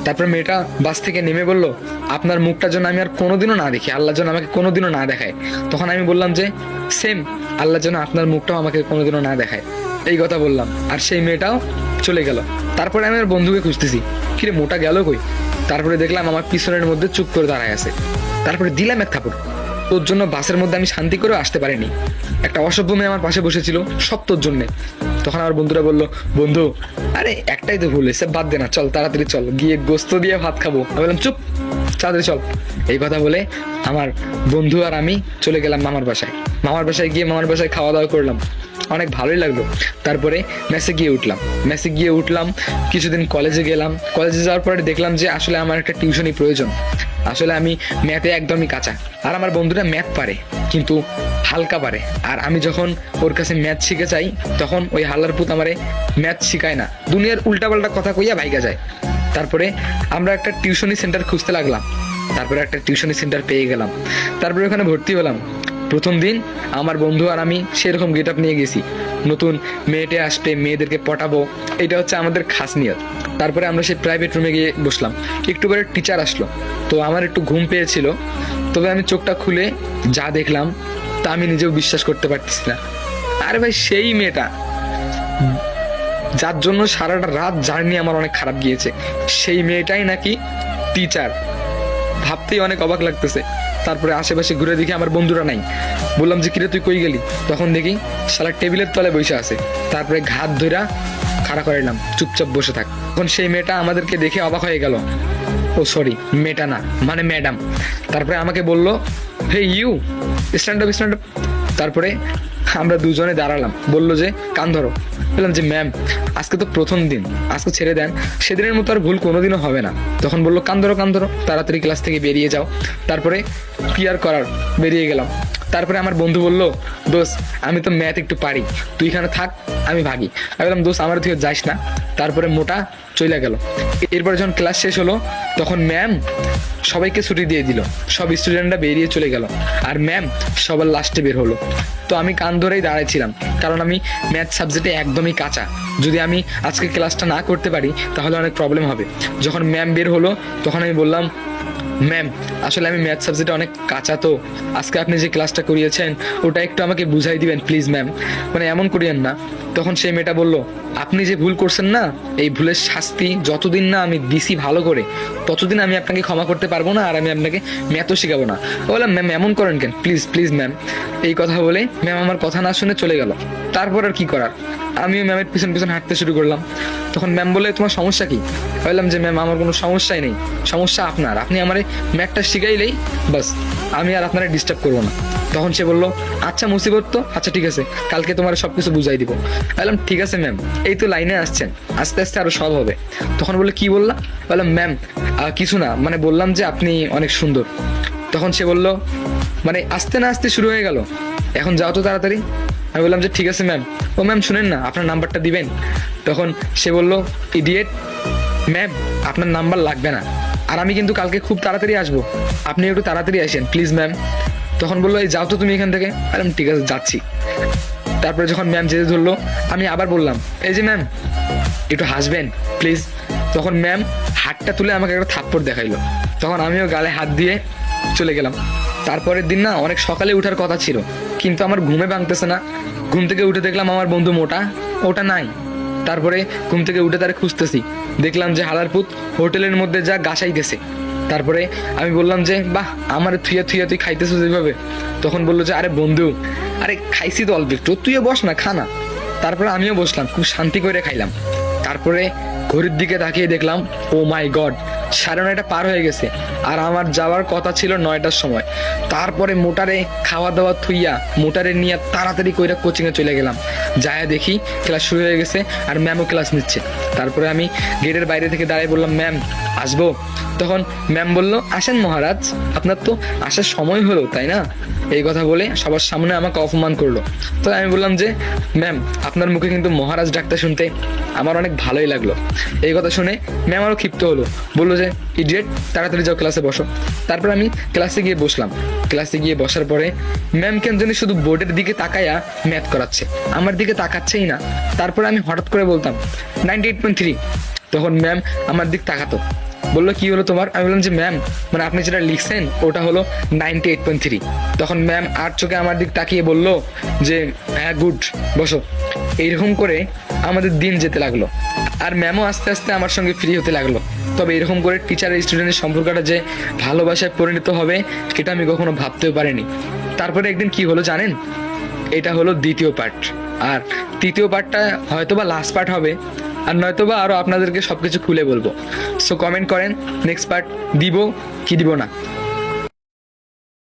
তারপর মেয়েটা বাস থেকে নেমে বলল, আপনার মুখটা যেন আমি আর কোনোদিনও না দেখি, আল্লাহ যেন আমাকে কোনোদিনও না দেখায়। তখন আমি বললাম যে সেম, আল্লাহ যেন আপনার মুখটাও আমাকে কোনোদিনও না দেখায়, এই কথা বললাম। আর সেই মেয়েটাও চলে গেল। তারপরে আমি আমার বন্ধুকে খুঁজতেছি, কিরে মোটা গেল কই? তারপরে দেখলাম আমার পিছনের মধ্যে চুপ করে দাঁড়ায় আছে। তারপরে দিলাম এক থাপড়। তোর জন্য বাসের মধ্যে আমি শান্তি করেও আসতে পারিনি, একটা অসভ্য মেয়ে আমার পাশে বসেছিল, সব তোর জন্যে। তখন আমার বন্ধুরা বললো, বন্ধু আরে একটাই তো ভুল হয়েছে, বাদ দে না, চল তাড়াতাড়ি চল, গিয়ে গোস্ত দিয়ে ভাত খাবো। আমি বললাম চুপ, তাড়াতাড়ি চল। এই কথা বলে আমার বন্ধু আর আমি চলে গেলাম মামার বাসায়। মামার বাসায় গিয়ে মামার বাসায় খাওয়া দাওয়া করলাম, অনেক ভালোই লাগলো। তারপরে মেসে গিয়ে উঠলাম। কিছুদিন কলেজে গেলাম। কলেজে যাওয়ার পরে দেখলাম যে আসলে আমার একটা টিউশনই প্রয়োজন। আসলে আমি ম্যাথে একদমই কাঁচা, আর আমার বন্ধুরা ম্যাথ পারে কিন্তু হালকা পারে। আর আমি যখন ওর কাছে ম্যাথ শিখে চাই, তখন ওই হাল্লার পুত আমারে ম্যাথ শিখায় না, দুনিয়ার উল্টাপাল্টা কথা কইয়া ভাইগা যায়। তারপরে আমরা একটা টিউশনি সেন্টার খুঁজতে লাগলাম। তারপরে একটা টিউশনি সেন্টার পেয়ে গেলাম। তারপরে ওখানে ভর্তি হলাম। প্রথম দিন আমার বন্ধু আর আমি সেরকম গেট আপ নিয়ে গেছি, নতুন মেয়েটে আসবে, মেয়েদেরকে পটাবো, এটা হচ্ছে আমাদের খাস নিয়ত। তারপরে আমরা সেই প্রাইভেট রুমে গিয়ে বসলাম। একটু পরে টিচার আসলো, তো আমার একটু ঘুম পেয়েছিল, তবে আমি চোখটা খুলে যা দেখলাম তা আমি নিজেও বিশ্বাস করতে পারতেছি না। আরে ভাই, সেই মেয়েটা যার জন্য সারাটা রাত জার্নি আমার অনেক খারাপ গিয়েছে, সেই মেয়েটাই নাকি টিচার। ভাবতেই অনেক অবাক লাগতেছে। তারপরে আশেপাশে ঘুরে দেখি আমার বন্ধুরা নাই। বললাম যে কিরে তুই কই গেলি? তখন দেখি শালা টেবিলের তলে বসে আছে। তারপরে ঘাত ধইরা খাড়া করাইলাম, চুপচাপ বসে থাক। তখন সেই মেয়েটা আমাদেরকে দেখে অবাক হয়ে গেল। ও সরি, মেয়েটা না, মানে ম্যাডাম। তারপরে আমাকে বলল, hey you, stand up stand up. তারপরে আমরা দুজনে দাঁড়ালাম। বললো যে কান ধরো। বললাম যে ম্যাম আজকে তো প্রথম দিন, আজকে ছেড়ে দেন, সেদিনের মতো আর ভুল কোনোদিনও হবে না। তখন বললো কান ধরো কান ধরো, তাড়াতাড়ি ক্লাস থেকে বেরিয়ে যাও। তারপরে কি আর করার, বেরিয়ে গেলাম। তারপরে আমার বন্ধু বলল, দোস্ত আমি তো ম্যাথ একটু পারি, তুই এখানে থাক, আমি ভাগি। আমি বললাম দোস্ত আমার তুই যাইস না। তারপরে মোটা চলে গেল। এরপর যখন ক্লাস শেষ হলো, তখন ম্যাম সবাইকে ছুটি দিয়ে দিল, সব স্টুডেন্টরা বেরিয়ে চলে গেল, আর ম্যাম সবার লাস্টে বের হলো। তো আমি কান ধরেই দাঁড়াইছিলাম, কারণ আমি ম্যাথ সাবজেক্টে একদমই কাঁচা। যদি আমি আজকে ক্লাসটা না করতে পারি তাহলে অনেক প্রবলেম হবে। যখন ম্যাম বের হলো, তখন আমি বললাম, ম্যাম আসলে আমি ম্যাথ সাবজেক্টে অনেক কাঁচা, তো আজকে আপনি যে ক্লাসটা করিয়েছেন ওটা একটু আমাকে বুঝাই দিবেন প্লিজ ম্যাম, মানে এমন করিয়েন না। তখন সেই মেয়েটা বলল, আপনি যে ভুল করছেন না, এই ভুলের শাস্তি যতদিন না আমি দিছি ভালো করে, ততদিন আমি আপনাকে ক্ষমা করতে পারবো না, আর আমি আপনাকে ম্যাথও শেখাবো না। বললাম ম্যাম এমন করেন কেন, প্লিজ প্লিজ ম্যাম। এই কথা বলে ম্যাম আমার কথা না শুনে চলে গেল। তারপর আর কি করার, আমিও ম্যামের পিছন পিছন হাঁটতে শুরু করলাম। তখন ম্যাম বলে, তোমার সমস্যা কি? বললাম যে ম্যাম আমার কোনো সমস্যাই নেই, সমস্যা আপনার, আপনি আমার ম্যাথটা শিখাইলেই বাস, আমি আর আপনারা ডিস্টার্ব করবো না। তখন সে বললো, আচ্ছা মুসিবত তো, আচ্ছা ঠিক আছে, কালকে তোমার সবকিছু বুঝাই দিব। বললাম ঠিক আছে ম্যাম, এই তো লাইনে আসছেন, আস্তে আস্তে আরো সব হবে। তখন বললো কি বললা? বললাম ম্যাম কিছু না, মানে বললাম যে আপনি অনেক সুন্দর। তখন সে বললো, মানে আস্তে না আস্তে শুরু হয়ে গেল, এখন যাও তো তাড়াতাড়ি। আমি বললাম যে ঠিক আছে ম্যাম। ও ম্যাম শুনেন না, আপনার নাম্বারটা দিবেন? তখন সে বললো, ইডিয়েট, ম্যাম আপনার নাম্বার লাগবে না, আর আমি কিন্তু কালকে খুব তাড়াতাড়ি আসবো, আপনি একটু তাড়াতাড়ি আসেন প্লিজ ম্যাম। তখন বললো, এই যাও তো তুমি এখান থেকে। বললাম ঠিক আছে যাচ্ছি। তারপরে যখন ম্যাম যেতে ধরলো, আমি আবার বললাম, এই যে ম্যাম একটু হাসবেন প্লিজ। তখন ম্যাম হাতটা তুলে আমাকে একটা থাপ্পড় দেখাইলো। তখন আমিও গালে হাত দিয়ে চলে গেলাম। তারপরের দিন না অনেক সকালে উঠার কথা ছিল, কিন্তু আমার ঘুমে ভাঙতেছে না। ঘুম থেকে উঠে দেখলাম আমার বন্ধু মোটা, ওটা নাই। তারপরে ঘুম থেকে উঠে তারে খুঁজতেছি, দেখলাম যে হালারপুত হোটেলের মধ্যে যা গাছাইতেছে। তারপরে আমি বললাম যে বাহ, আমার থুইয়া থুইয়া তুই খাইতেছো যেভাবে। তখন বললো যে আরে বন্ধু, আরে খাইছি তো অল্প একটু, তুইও বস না, খা না। তারপরে আমিও বসলাম, খুব শান্তি করে খাইলাম। তারপরে ঘড়ির দিকে তাকিয়ে দেখলাম, ও মাই গড, 9:30 পার হয়ে গেছে, আর আমার যাওয়ার কথা ছিল 9টার সময়। তারপরে মোটারে খাওয়া দাওয়া থুইয়া মোটারে নিয়ে তাড়াতাড়ি কইরা কোচিংয়ে চলে গেলাম। যায় দেখি ক্লাস শুরু হয়ে গেছে, আর ম্যামও ক্লাস নিচ্ছে। তারপরে আমি গেটের বাইরে থেকে দাঁড়িয়ে বললাম, ম্যাম আসবো? তখন ম্যাম বলল, আসেন মহারাজ, আপনার তো আসার সময় হলো তাই না? এই কথা বলে সবার সামনে আমাকে অপমান করলো। তো আমি বললাম যে ম্যাম আপনার মুখে কিন্তু মহারাজ ডাকতে শুনতে আমার অনেক ভালোই লাগলো। এই কথা শুনে ম্যাম আরও ক্ষিপ্ত হলো, বললো যে ইডিয়েট, তাড়াতাড়ি যাও ক্লাসে বসো। তারপর আমি ক্লাসে গিয়ে বসলাম। ক্লাসে গিয়ে বসার পরে ম্যাম কেন জানি শুধু বোর্ডের দিকে তাকায়া ম্যাথ করাচ্ছে, আমার দিকে তাকাচ্ছেই না। তারপরে আমি হঠাৎ করে বলতাম 98.3, তখন ম্যাম আমার দিক তাকাতো, বললো কি হলো তোমার? আমি বললাম যে ম্যাম মানে আপনি যেটা লিখছেন ওটা হলো 98.3। তখন ম্যাম আর চোখে আমার দিক তাকিয়ে বললো যে হ্যাঁ গুড, বসো। এইরকম করে আমাদের দিন যেতে লাগলো, আর ম্যামও আস্তে আস্তে আমার সঙ্গে ফ্রি হতে লাগলো। তবে এরকম করে টিচার আর স্টুডেন্টের সম্পর্কটা যে ভালোবাসায় পরিণত হবে এটা আমি কখনো ভাবতেও পারিনি। তারপরে একদিন কি হলো জানেন? এটা হলো দ্বিতীয় পার্ট, আর তৃতীয় পার্টটা হয়তোবা লাস্ট পার্ট হবে, আর নয়তোবা আরও আপনাদেরকে সব কিছু খুলে বলবো। সো কমেন্ট করেন নেক্সট পার্ট দিব কি দিব না।